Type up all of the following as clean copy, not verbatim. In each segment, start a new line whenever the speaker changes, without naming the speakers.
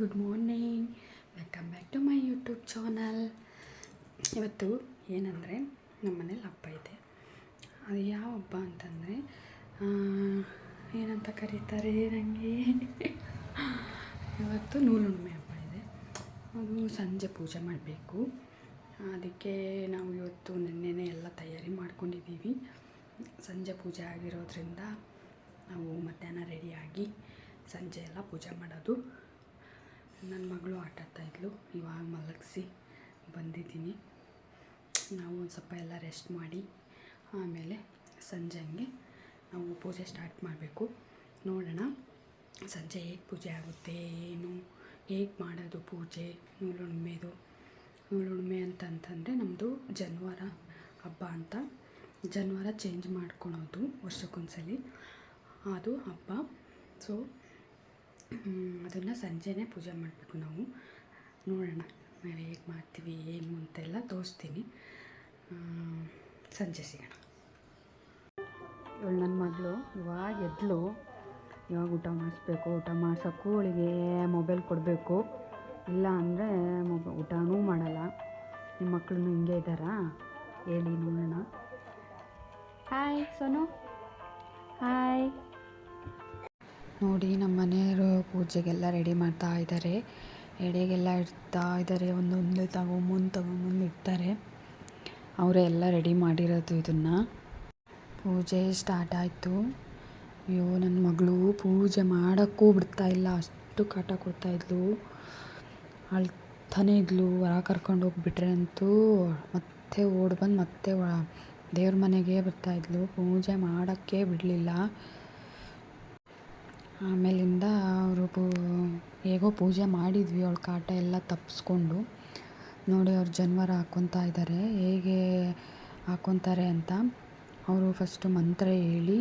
Good morning, welcome back to my YouTube channel. ಇವತ್ತು ಏನಂದರೆ ನಮ್ಮ ಮನೇಲಿ ಹಬ್ಬ ಇದೆ. ಅದು ಯಾವ ಹಬ್ಬ ಅಂತಂದರೆ ಏನಂತ ಕರೀತಾರೆ ನನಗೆ ಇವತ್ತು ನೂಲುಣ್ಮೆ ಹಬ್ಬ ಇದೆ. ಅದು ಸಂಜೆ ಪೂಜೆ ಮಾಡಬೇಕು. ಅದಕ್ಕೆ ನಾವು ಇವತ್ತು ನೆನ್ನೆನೇ ಎಲ್ಲ ತಯಾರಿ ಮಾಡ್ಕೊಂಡಿದ್ದೀವಿ. ಸಂಜೆ ಪೂಜೆ ಆಗಿರೋದ್ರಿಂದ ನಾವು ಮಧ್ಯಾಹ್ನ ರೆಡಿಯಾಗಿ ಸಂಜೆ ಎಲ್ಲ ಪೂಜೆ ಮಾಡೋದು. ನನ್ನ ಮಗಳು ಆಟಾಡ್ತಾಯಿದ್ಲು, ಇವಾಗ ಮಲಗಿಸಿ ಬಂದಿದ್ದೀನಿ. ನಾವು ಒಂದು ಸ್ವಲ್ಪ ಎಲ್ಲ ರೆಸ್ಟ್ ಮಾಡಿ ಆಮೇಲೆ ಸಂಜೆ ಹಂಗೆ ನಾವು ಪೂಜೆ ಸ್ಟಾರ್ಟ್ ಮಾಡಬೇಕು. ನೋಡೋಣ ಸಂಜೆ ಹೇಗೆ ಪೂಜೆ ಆಗುತ್ತೆ, ಏನು ಹೇಗೆ ಮಾಡೋದು ಪೂಜೆ. ನೂಲುಣ್ಮೆ ಅಂತಂತಂದರೆ ನಮ್ಮದು ಜನವಾರ ಹಬ್ಬ ಅಂತ. ಜನವಾರ ಚೇಂಜ್ ಮಾಡ್ಕೊಳೋದು ವರ್ಷಕ್ಕೊಂದ್ಸಲಿ, ಅದು ಹಬ್ಬ. ಸೊ ಅದನ್ನು ಸಂಜೆನೇ ಪೂಜೆ ಮಾಡಬೇಕು ನಾವು. ನೋಡೋಣ ನಾವು ಹೇಗೆ ಮಾಡ್ತೀವಿ ಏನು ಅಂತೆಲ್ಲ ತೋರಿಸ್ತೀನಿ. ಸಂಜೆ ಸಿಗೋಣ. ಇವಳು ನನ್ನ ಮಗಳು ಇವಾಗ ಎದ್ಲು. ಇವಾಗ ಊಟ ಮಾಡಿಸ್ಬೇಕು. ಊಟ ಮಾಡ್ಸೋಕ್ಕೂ ಅವಳಿಗೆ ಮೊಬೈಲ್ ಕೊಡಬೇಕು, ಇಲ್ಲ ಅಂದರೆ ಊಟನೂ ಮಾಡಲ್ಲ. ನಿಮ್ಮ ಮಕ್ಕಳು ಹಿಂಗೆ ಇದ್ದಾರಾ ಹೇಳಿ ನೋಡೋಣ. Hi Sonu, hi. ನೋಡಿ ನಮ್ಮ ಮನೆಯವರು ಪೂಜೆಗೆಲ್ಲ ರೆಡಿ ಮಾಡ್ತಾ ಇದ್ದಾರೆ. ಎಡೆಗೆಲ್ಲ ಇಡ್ತಾ ಇದ್ದಾರೆ. ಒಂದೊಂದು ತಗೊಂಬಂದು ಇಡ್ತಾರೆ. ಅವರೇ ಎಲ್ಲ ರೆಡಿ ಮಾಡಿರೋದು. ಇದನ್ನು ಪೂಜೆ ಸ್ಟಾರ್ಟ್ ಆಯಿತು. ಅಯ್ಯೋ ನನ್ನ ಮಗಳು ಪೂಜೆ ಮಾಡೋಕ್ಕೂ ಬಿಡ್ತಾಯಿಲ್ಲ, ಅಷ್ಟು ಕಾಟ ಕೊಡ್ತಾಯಿದ್ಲು. ಅಳ್ತಾನೇ ಇದ್ಲು. ಹೊರ ಕರ್ಕೊಂಡು ಹೋಗ್ಬಿಟ್ರೆ ಅಂತೂ ಮತ್ತೆ ಓಡಿ ಬಂದು ಮತ್ತೆ ದೇವ್ರ ಮನೆಗೆ ಬರ್ತಾಯಿದ್ಲು. ಪೂಜೆ ಮಾಡೋಕ್ಕೆ ಬಿಡಲಿಲ್ಲ. ಆಮೇಲಿಂದ ಅವರು ಹೇಗೋ ಪೂಜೆ ಮಾಡಿದ್ವಿ. ಅವಳ ಕಾಟ ಎಲ್ಲ ತಪ್ಪಿಸ್ಕೊಂಡು. ನೋಡಿ ಅವ್ರು ಜನವಾರ ಹಾಕ್ಕೊತಾ ಇದ್ದಾರೆ. ಹೇಗೆ ಹಾಕ್ಕೊತಾರೆ ಅಂತ ಅವರು ಫಸ್ಟು ಮಂತ್ರ ಹೇಳಿ,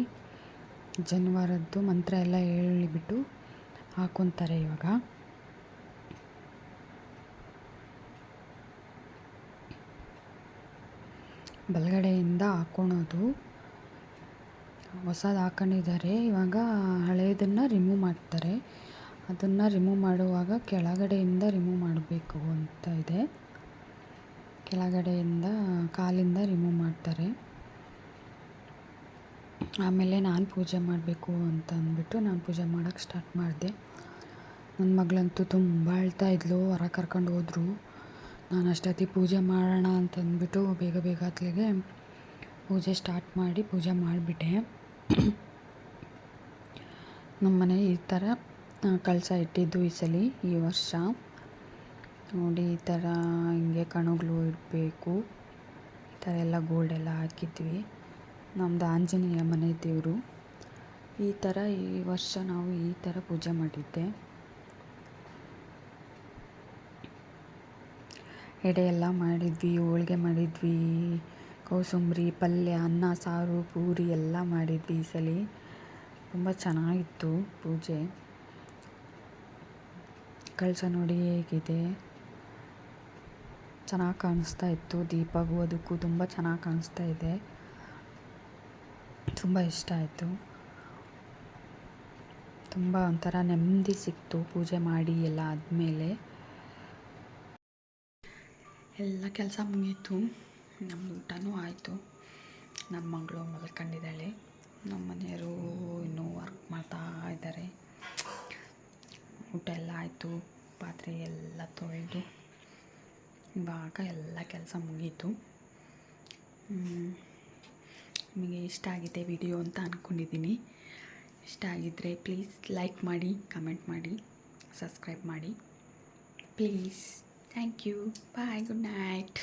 ಜನವಾರದ್ದು ಮಂತ್ರ ಎಲ್ಲ ಹೇಳಿಬಿಟ್ಟು ಹಾಕ್ಕೊತಾರೆ. ಇವಾಗ ಬಲಗಡೆಯಿಂದ ಹಾಕ್ಕೊಳೋದು. ಹೊಸದು ಹಾಕೊಂಡಿದ್ದಾರೆ. ಇವಾಗ ಹಳೆಯದನ್ನು ರಿಮೂವ್ ಮಾಡ್ತಾರೆ. ಅದನ್ನು ರಿಮೂವ್ ಮಾಡುವಾಗ ಕೆಳಗಡೆಯಿಂದ ರಿಮೂವ್ ಮಾಡಬೇಕು ಅಂತ ಇದೆ. ಕೆಳಗಡೆಯಿಂದ ಕಾಲಿಂದ ರಿಮೂವ್ ಮಾಡ್ತಾರೆ. ಆಮೇಲೆ ನಾನು ಪೂಜೆ ಮಾಡಬೇಕು ಅಂತ ಅಂದ್ಬಿಟ್ಟು ನಾನು ಪೂಜೆ ಮಾಡೋಕ್ಕೆ ಸ್ಟಾರ್ಟ್ ಮಾಡಿದೆ. ನನ್ನ ಮಗಳಂತೂ ತುಂಬ ಅಳ್ತಾಯಿದ್ಲು. ಹೊರ ಕರ್ಕೊಂಡು ಹೋದರು. ನಾನು ಅಷ್ಟೊತ್ತಿಗೆ ಪೂಜೆ ಮಾಡೋಣ ಅಂತಂದ್ಬಿಟ್ಟು ಬೇಗ ಅತ್ಲಿಗೆ ಪೂಜೆ ಸ್ಟಾರ್ಟ್ ಮಾಡಿ ಪೂಜೆ ಮಾಡಿಬಿಟ್ಟೆ. ನಮ್ಮ ಮನೆ ಈ ಥರ ಕಳಸ ಇಟ್ಟಿದ್ದು ಈ ಸಲ ಈ ವರ್ಷ. ನೋಡಿ ಈ ಥರ ಹಿಂಗೆ ಕಣಗಳು ಇಡಬೇಕು. ಈ ಥರ ಎಲ್ಲ ಗೋಲ್ಡೆಲ್ಲ ಹಾಕಿದ್ವಿ. ನಮ್ಮದು ಆಂಜನೇಯ ಮನೆ ದೇವರು. ಈ ಥರ ಈ ವರ್ಷ ನಾವು ಈ ಥರ ಪೂಜೆ ಮಾಡಿದ್ದೆ. ಎಡೆ ಎಲ್ಲ ಮಾಡಿದ್ವಿ, ಹೋಳಿಗೆ ಮಾಡಿದ್ವಿ, ಕೋಸಂಬರಿ, ಪಲ್ಯ, ಅನ್ನ, ಸಾರು, ಪೂರಿ ಎಲ್ಲ ಮಾಡಿದ್ವಿ ಈ ಸಲ. ತುಂಬ ಚೆನ್ನಾಗಿತ್ತು ಪೂಜೆ. ಕಳಸ ನೋಡಿ ಹೇಗಿದೆ, ಚೆನ್ನಾಗಿ ಕಾಣಿಸ್ತಾ ಇತ್ತು. ದೀಪಗೂ ಅದಕ್ಕೂ ತುಂಬ ಚೆನ್ನಾಗಿ ಕಾಣಿಸ್ತಾ ಇದೆ. ತುಂಬ ಇಷ್ಟ ಆಯಿತು. ತುಂಬ ಒಂಥರ ನೆಮ್ಮದಿ ಸಿಕ್ತು ಪೂಜೆ ಮಾಡಿ ಎಲ್ಲ ಆದಮೇಲೆ. ಎಲ್ಲ ಕೆಲಸ ಮುಗೀತು. ನಮ್ಮದು ಊಟನೂ ಆಯಿತು. ನನ್ನ ಮಗಳು ಮಲ್ಕೊಂಡಿದ್ದಾಳೆ. ನಮ್ಮ ಮನೆಯವರು ಇನ್ನೂ ವರ್ಕ್ ಮಾಡ್ತಾ ಇದ್ದಾರೆ. ಊಟ ಎಲ್ಲ ಆಯಿತು. ಪಾತ್ರೆ ಎಲ್ಲ ತೊಳೆದು ಇವಾಗ ಎಲ್ಲ ಕೆಲಸ ಮುಗೀತು. ನಿಮಗೆ ಇಷ್ಟ ಆಗಿದೆ ವಿಡಿಯೋ ಅಂತ ಅಂದ್ಕೊಂಡಿದ್ದೀನಿ. ಇಷ್ಟ ಆಗಿದ್ದರೆ ಪ್ಲೀಸ್ ಲೈಕ್ ಮಾಡಿ, ಕಮೆಂಟ್ ಮಾಡಿ, ಸಬ್ಸ್ಕ್ರೈಬ್ ಮಾಡಿ please. Thank you. Bye. Good night.